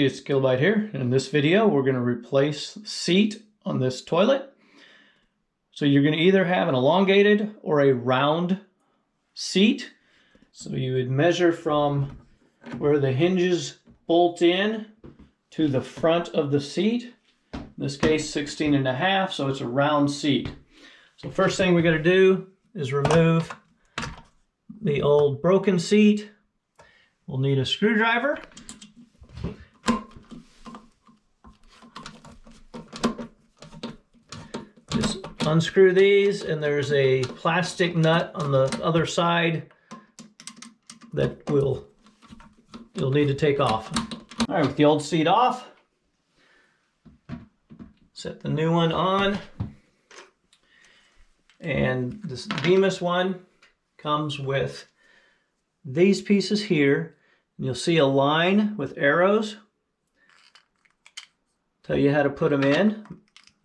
it's Gilbite here. In this video, we're going to replace the seat on this toilet. So you're going to either have an elongated or a round seat. So you would measure from where the hinges bolt in to the front of the seat. In this case, 16.5, so it's a round seat. So first thing we got to do is remove the old broken seat. We'll need a screwdriver. Just unscrew these, and there's a plastic nut on the other side that you'll need to take off. All right, with the old seat off, set the new one on. And this Bemis one comes with these pieces here. And you'll see a line with arrows. Tell you how to put them in.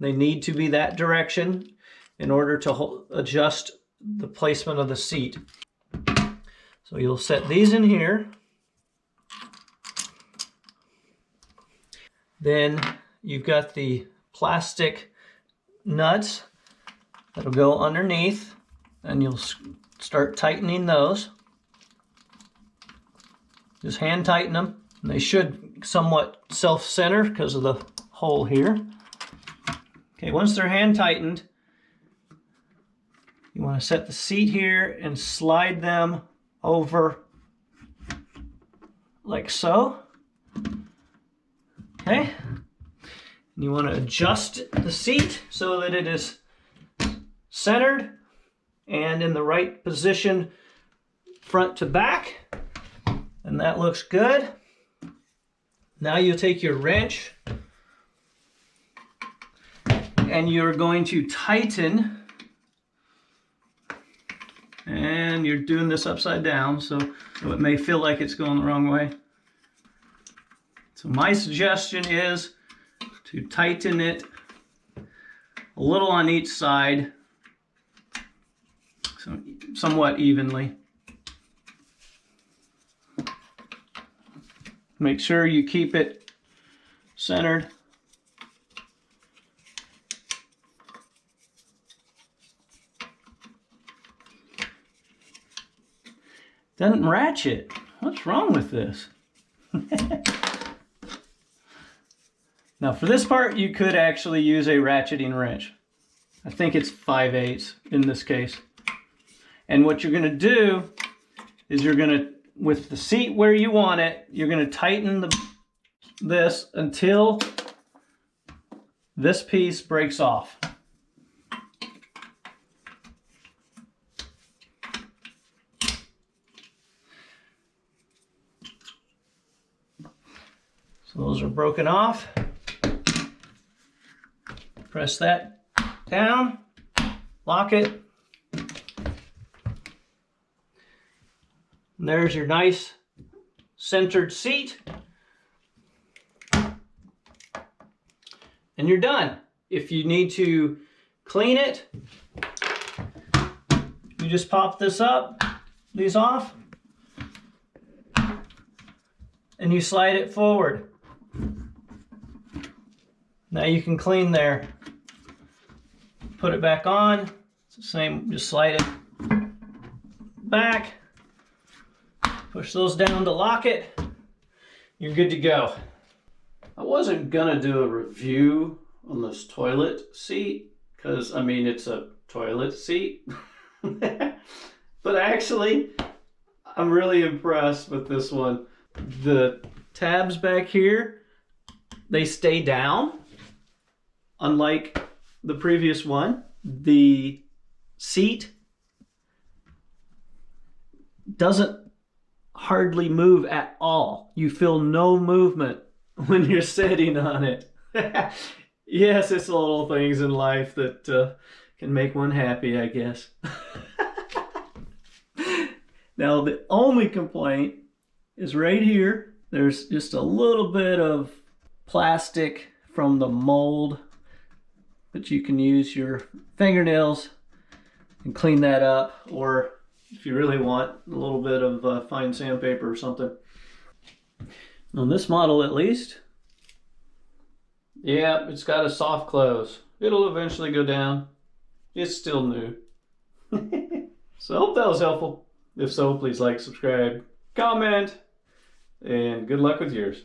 They need to be that direction in order to adjust the placement of the seat. So you'll set these in here. Then you've got the plastic nuts that'll go underneath, and you'll start tightening those. Just hand tighten them. And they should somewhat self-center because of the hole here. Okay, once they're hand tightened, you want to set the seat here and slide them over like so. Okay, and you want to adjust the seat so that it is centered and in the right position front to back, and that looks good. Now you'll take your wrench and you're going to tighten, and you're doing this upside down, so it may feel like it's going the wrong way. So my suggestion is to tighten it a little on each side, so somewhat evenly. Make sure you keep it centered. Doesn't ratchet. What's wrong with this? Now for this part, you could actually use a ratcheting wrench. I think it's 5/8 in this case. And what you're going to do is you're going to, with the seat where you want it, you're going to tighten this until this piece breaks off. So those are broken off. Press that down, lock it. And there's your nice centered seat. And you're done. If you need to clean it, you just pop these off, and you slide it forward. Now you can clean there. Put it back on. It's the same, just slide it back. Push those down to lock it. You're good to go. I wasn't gonna do a review on this toilet seat because, I mean, it's a toilet seat. But actually, I'm really impressed with this one. The tabs back here, they stay down. Unlike the previous one, the seat doesn't hardly move at all. You feel no movement when you're sitting on it. Yes, it's the little things in life that can make one happy, I guess. Now, the only complaint is right here. There's just a little bit of plastic from the mold, but you can use your fingernails and clean that up, or if you really want, a little bit of fine sandpaper or something. On this model at least, Yeah, it's got a soft close. It'll eventually go down. It's still new. So I hope that was helpful. If so, please like, subscribe, comment, and good luck with yours.